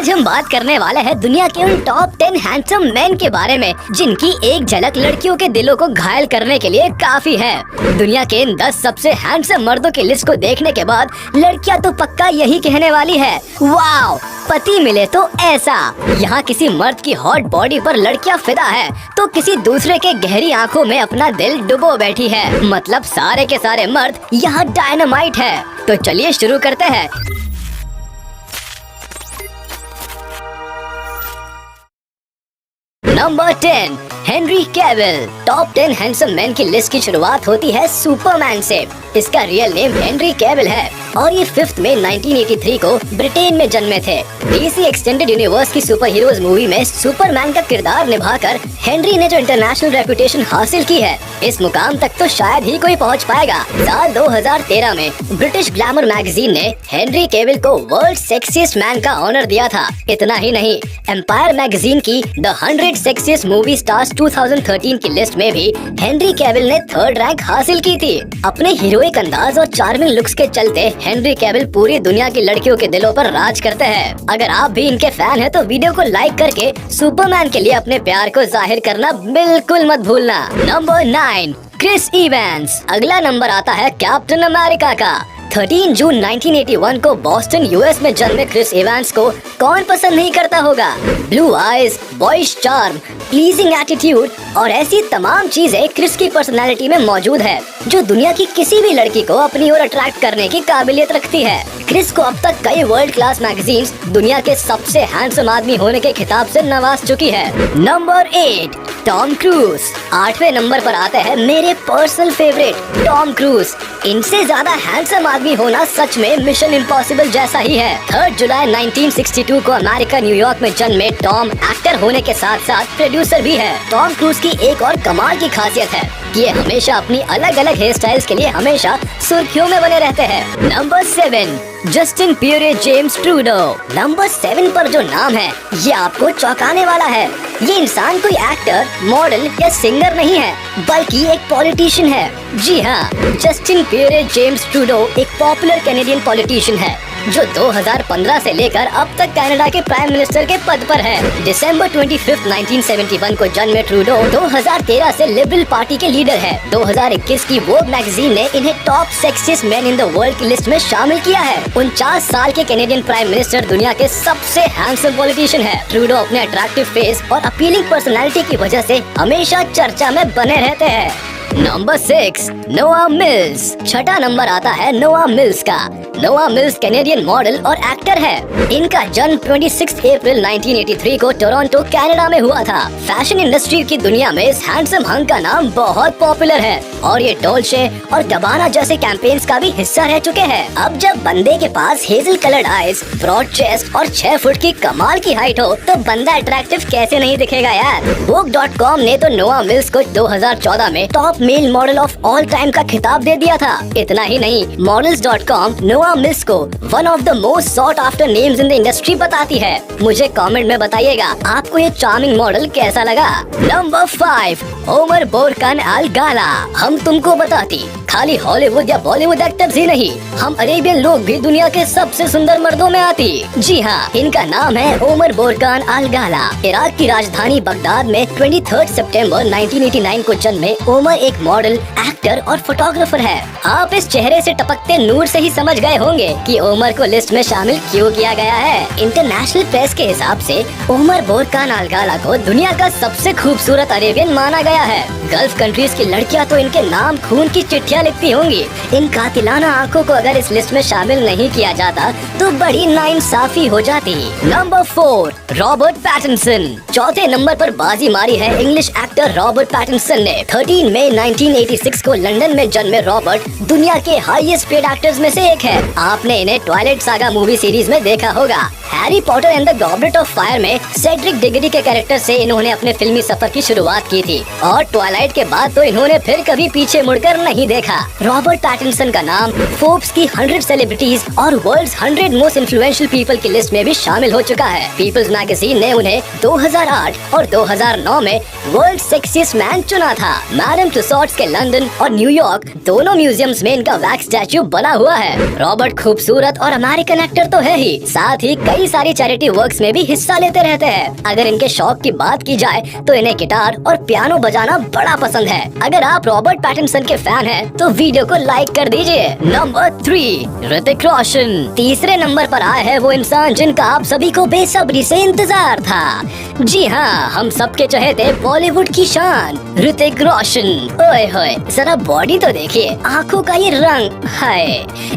आज हम बात करने वाले हैं दुनिया के उन टॉप 10 हैंडसम मैन के बारे में जिनकी एक झलक लड़कियों के दिलों को घायल करने के लिए काफी है। दुनिया के इन 10 सबसे हैंडसम मर्दों की लिस्ट को देखने के बाद लड़कियां तो पक्का यही कहने वाली है, वाओ पति मिले तो ऐसा। यहाँ किसी मर्द की हॉट बॉडी पर लड़कियां फिदा है तो किसी दूसरे के गहरी आंखों में अपना दिल डुबो बैठी है। मतलब सारे के सारे मर्द यहाँ डायनामाइट है। तो चलिए शुरू करते हैं। Number 10 Henry Cavill. Top 10 handsome man की लिस्ट की शुरुआत होती है सुपरमैन से। इसका रियल नेम हेनरी कैविल है और ये 5 मई 1983 को ब्रिटेन में जन्मे थे। डीसी एक्सटेंडेड यूनिवर्स की सुपर हीरोज मूवी में सुपरमैन का किरदार निभाकर हेनरी ने जो इंटरनेशनल रेपुटेशन हासिल की है, इस मुकाम तक तो शायद ही कोई पहुंच पाएगा। साल 2013 में ब्रिटिश ग्लैमर मैगजीन ने हेनरी कैविल को वर्ल्ड सेक्सिएस्ट मैन का ऑनर दिया था। इतना ही नहीं, एम्पायर मैगजीन की द 100 सेक्सिएस्ट मूवी स्टार्स 2013 की लिस्ट में भी हेनरी कैविल ने 3rd रैंक हासिल की थी। अपने हीरोइक अंदाज और चार्मिंग लुक्स के चलते हेनरी कैविल पूरी दुनिया की लड़कियों के दिलों पर राज करते हैं। अगर आप भी इनके फैन हैं तो वीडियो को लाइक करके सुपरमैन के लिए अपने प्यार को जाहिर करना बिल्कुल मत भूलना। Number 9 Chris Evans. अगला नंबर आता है कैप्टन अमेरिका का। 13 जून 1981 को बॉस्टन यूएस में जन्मे क्रिस इवेंस को कौन पसंद नहीं करता होगा। Blue eyes, boys charm, pleasing attitude और ऐसी तमाम चीजें क्रिस की पर्सनालिटी में मौजूद है जो दुनिया की किसी भी लड़की को अपनी ओर अट्रैक्ट करने की काबिलियत रखती है। क्रिस को अब तक कई वर्ल्ड क्लास मैगजीन्स दुनिया के सबसे हैंडसम आदमी होने के खिताब से नवाज चुकी है। Number 8 Tom Cruise. 8वें नंबर पर आते हैं मेरे पर्सनल फेवरेट टॉम क्रूज। इनसे ज्यादा हैंडसम आदमी होना सच में मिशन इम्पॉसिबल जैसा ही है। 3 जुलाई 1962 को अमेरिका न्यूयॉर्क में जन्मे टॉम एक्टर होने के साथ साथ प्रोड्यूसर भी है। टॉम क्रूज की एक और कमाल की खासियत है कि ये हमेशा अपनी अलग अलग हेयर स्टाइल्स के लिए हमेशा सुर्खियों में बने रहते हैं। Number 7 Justin Pierre James Trudeau. Number 7 पर जो नाम है ये आपको चौंकाने वाला है। ये इंसान कोई एक्टर, मॉडल या सिंगर नहीं है बल्कि एक पॉलिटिशियन है। जी हाँ, जस्टिन पियरे जेम्स ट्रूडो एक पॉपुलर कैनेडियन पॉलिटिशियन है जो 2015 से लेकर अब तक कनाडा के प्राइम मिनिस्टर के पद पर है। दिसंबर 25, 1971 को जन्मे ट्रूडो 2013 से लिबरल पार्टी के लीडर है। 2021 की वोग मैगजीन ने इन्हें top sexiest man in the world की लिस्ट में शामिल किया है। 49 साल के कैनेडियन प्राइम मिनिस्टर दुनिया के सबसे हैंडसम पॉलिटिशियन है। ट्रूडो अपने अट्रैक्टिव फेस और अपीलिंग पर्सनैलिटी की वजह से हमेशा चर्चा में बने रहते हैं। नंबर 6 नोआ मिल्स। 6ठा नंबर आता है नोआ मिल्स का। नोआ मिल्स कैनेडियन मॉडल और एक्टर है। इनका जन्म 26 अप्रैल 1983 को टोरंटो कनाडा में हुआ था। फैशन इंडस्ट्री की दुनिया में इस हैंडसम हंक का नाम बहुत पॉपुलर है और ये डोल्चे और गबाना जैसे कैंपेन्स का भी हिस्सा रह चुके हैं। अब जब बंदे के पास hazel coloured eyes, broad chest और 6 फुट की कमाल की हाइट हो तो बंदा अट्रैक्टिव कैसे नहीं दिखेगा यार। Vogue.com ने तो नोआ मिल्स को 2014 में top male model of all time का खिताब दे दिया था। इतना ही नहीं, Models.com नोआ मिल्स को one of the most sought after names in the industry बताती है। मुझे कमेंट में बताइएगा आपको ये चार्मिंग मॉडल कैसा लगा। Number 5 Omar Burkan अल-गाला। हम तुमको बताती खाली हॉलीवुड या बॉलीवुड एक्टर्स ही नहीं, हम अरेबियन लोग भी दुनिया के सबसे सुंदर मर्दों में आती। जी हाँ, इनका नाम है ओमर बोरकान अल-गाला। इराक की राजधानी बगदाद में 23 सितंबर 1989 को जन्मे ओमर एक मॉडल, एक्टर और फोटोग्राफर है। आप इस चेहरे से टपकते नूर से ही समझ गए होंगे कि ओमर को लिस्ट में शामिल क्यों किया गया है। इंटरनेशनल प्रेस के हिसाब से ओमर बोरकान अल-गाला को दुनिया का सबसे खूबसूरत अरेबियन माना गया है। गल्फ कंट्रीज की लड़कियां तो इनके नाम खून की चिट्ठियां लिखती होंगी। इन कातिलाना आंखों को अगर इस लिस्ट में शामिल नहीं किया जाता तो बड़ी नाइंसाफी हो जाती। Number 4 Robert Pattinson. 4थे नंबर पर बाजी मारी है इंग्लिश एक्टर रॉबर्ट पैटिंसन ने। 13 मई 1986 को लंदन में जन्मे रॉबर्ट दुनिया के हाईएस्ट पेड एक्टर्स में से एक है। आपने इन्हें ट्वाइलाइट सागा मूवी सीरीज में देखा होगा। Harry Potter and the goblet of fire में सेड्रिक डिगरी के कैरेक्टर से इन्होंने अपने फिल्मी सफर की शुरुआत की थी और ट्वाइलाइट के बाद तो इन्होंने फिर कभी पीछे मुड़कर नहीं देखा। था। रॉबर्ट पैटिंसन का नाम फोर्ब्स की 100 सेलिब्रिटीज और वर्ल्ड्स 100 मोस्ट इन्फ्लुएंशियल पीपल की लिस्ट में भी शामिल हो चुका है। पीपल्स मैगजीन ने उन्हें 2008 और 2009 में वर्ल्ड सेक्सिएस्ट मैन चुना था। मैडम तुसॉड्स के लंदन और न्यूयॉर्क दोनों म्यूजियम्स में इनका वैक्स स्टैच्यू बना हुआ है। रॉबर्ट खूबसूरत और अमेरिकन एक्टर तो है ही, साथ ही कई सारी चैरिटी वर्क्स में भी हिस्सा लेते रहते हैं। अगर इनके शौक की बात की जाए तो इन्हें गिटार और पियानो बजाना बड़ा पसंद है। अगर आप रॉबर्ट पैटिंसन के फैन हैं तो वीडियो को लाइक कर दीजिए। नंबर 3, ऋतिक रोशन। तीसरे नंबर पर आए हैं वो इंसान जिनका आप सभी को बेसब्री से इंतजार था। जी हाँ, हम सबके चहेते बॉलीवुड की शान ऋतिक रोशन। ओए होए, जरा बॉडी तो देखिए, आंखों का ये रंग, हाय,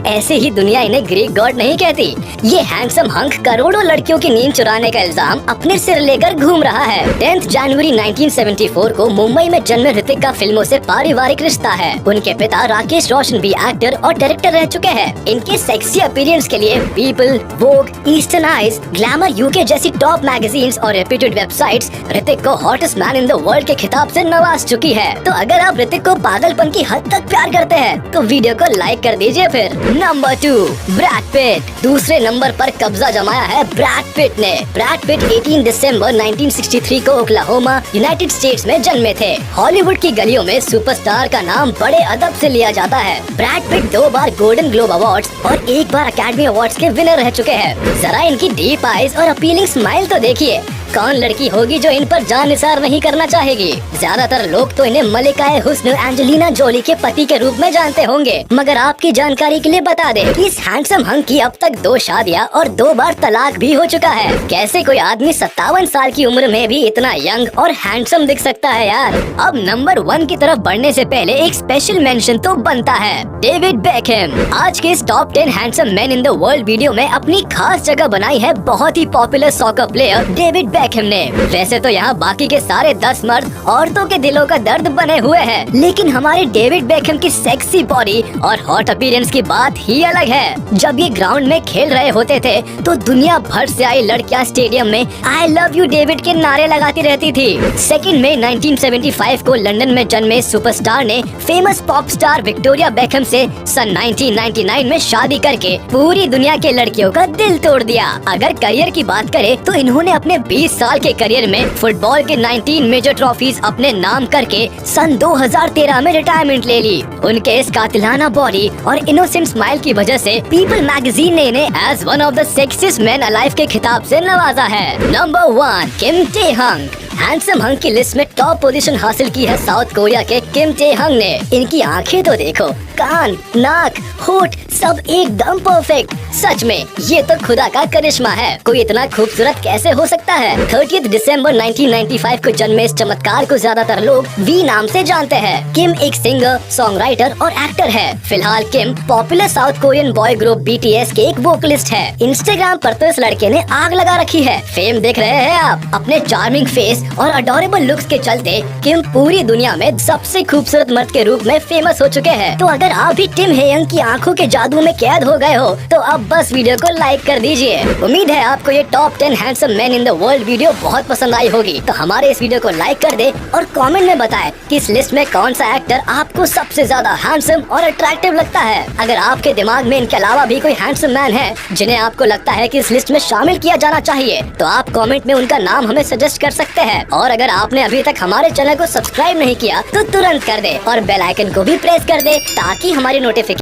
ऐसे ही दुनिया इन्हें ग्रीक गॉड नहीं कहती। ये हैंडसम हंक करोड़ों लड़कियों की नींद चुराने का इल्जाम अपने सिर लेकर घूम रहा है। 10 जनवरी 1974 को मुंबई में जन्मे ऋतिक का फिल्मों से पारिवारिक रिश्ता है। उनके पिता राकेश रोशन भी एक्टर और डायरेक्टर रह चुके हैं। इनके सेक्सी अपीयरेंस के लिए पीपल, वोग, ईस्टर्न आइज, ग्लैमर यूके जैसी टॉप मैगजीन्स और रेप्यूटेड वेबसाइट्स ऋतिक को hottest man in the world के खिताब से नवाज चुकी है। तो अगर आप ऋतिक को पागलपन की हद तक प्यार करते हैं तो वीडियो को लाइक कर दीजिए। फिर नंबर 2, ब्रैड पिट। दूसरे नंबर पर कब्जा जमाया है ब्रैड पिट ने। ब्रैड पिट 18 दिसंबर 1963 को ओक्लाहोमा, यूनाइटेड स्टेट्स में जन्मे थे। हॉलीवुड की गलियों में सुपरस्टार का नाम बड़े अदब से लिया जाता है। ब्रैड पिट 2 बार गोल्डन ग्लोब अवार्ड्स और 1 बार अकेडमी अवार्ड्स के विनर रह चुके हैं। जरा इनकी डीप आईज और अपीलिंग स्माइल तो देखिए। कौन लड़की होगी जो इन पर जान निसार नहीं करना चाहेगी। ज्यादातर लोग तो इन्हें मलिकाए हुस्न एंजेलिना जोली के पति के रूप में जानते होंगे, मगर आपकी जानकारी के लिए बता दें कि इस हैंडसम हंक की अब तक 2 शादियां और 2 बार तलाक भी हो चुका है। कैसे कोई आदमी 57 साल की उम्र में भी इतना यंग और हैंडसम दिख सकता है यार। अब नंबर 1 की तरफ बढ़ने से पहले एक स्पेशल मेंशन तो बनता है, डेविड बेकहम। आज के इस top 10 handsome man in the world video में अपनी खास जगह बनाई है बहुत ही popular soccer player David Beckham ने। वैसे तो यहाँ बाकी के सारे 10 मर्द औरतों के दिलों का दर्द बने हुए हैं, लेकिन हमारे डेविड बेकहम की सेक्सी बॉडी और हॉट अपीयरेंस की बात ही अलग है। जब ये ग्राउंड में खेल रहे होते थे तो दुनिया भर से आई लड़कियां स्टेडियम में आई लव यू डेविड के नारे लगाती रहती थी। 2 मई 1975 को लंदन में जन्मे सुपरस्टार ने famous pop star Victoria Beckham से सन 1999 में शादी करके पूरी दुनिया के लड़कियों का दिल तोड़ दिया। अगर करियर की बात करें तो इन्होंने अपने 20 साल के करियर में फुटबॉल के 19 मेजर ट्रॉफीज अपने नाम करके सन 2013 में रिटायरमेंट ले ली। उनके इस कातिलाना बॉडी और इनोसेंट स्माइल की वजह से पीपल मैगजीन ने इन्हें as one of the sexiest man alive के खिताब से नवाजा है। नंबर 1, किम टे हंग। हैंडसम हंग की लिस्ट में टॉप पोजीशन हासिल की है साउथ कोरिया के किम टे हंग ने। इनकी आंखें तो देखो, कान, नाक, होठ सब एकदम परफेक्ट। सच में ये तो खुदा का करिश्मा है। कोई इतना खूबसूरत कैसे हो सकता है। 30 दिसंबर 1995 को जन्मे इस चमत्कार को ज्यादातर लोग वी नाम से जानते हैं। किम एक सिंगर, सॉन्ग राइटर और एक्टर है। फिलहाल Kim popular South Korean boy group BTS के एक वोकलिस्ट है। इंस्टाग्राम पर तो इस लड़के ने आग लगा रखी है। फेम देख रहे हैं आप। अपने चार्मिंग फेस और अडोरेबल लुक्स के चलते किम पूरी दुनिया में सबसे खूबसूरत मर्द के रूप में फेमस हो चुके हैं। तो अगर आप भी टिम हेयंग की आंखों के जादू में कैद हो गए हो तो अब बस वीडियो को लाइक कर दीजिए। उम्मीद है आपको ये top 10 handsome man in the world video बहुत पसंद आई होगी। तो हमारे इस वीडियो को लाइक कर दे और कमेंट में बताएं कि इस लिस्ट में कौन सा एक्टर आपको सबसे ज्यादा हैंडसम और अट्रैक्टिव लगता है। अगर आपके दिमाग में इनके अलावा भी कोई हैंडसम मैन है जिन्हें आपको लगता है कि इस लिस्ट में शामिल किया जाना चाहिए तो आप कमेंट में उनका नाम हमें सजेस्ट कर सकते हैं। और अगर आपने अभी तक हमारे चैनल को सब्सक्राइब नहीं किया तो तुरंत कर दे और बेल आइकन को भी प्रेस कर दे ताकि हमारी नोटिफिकेशन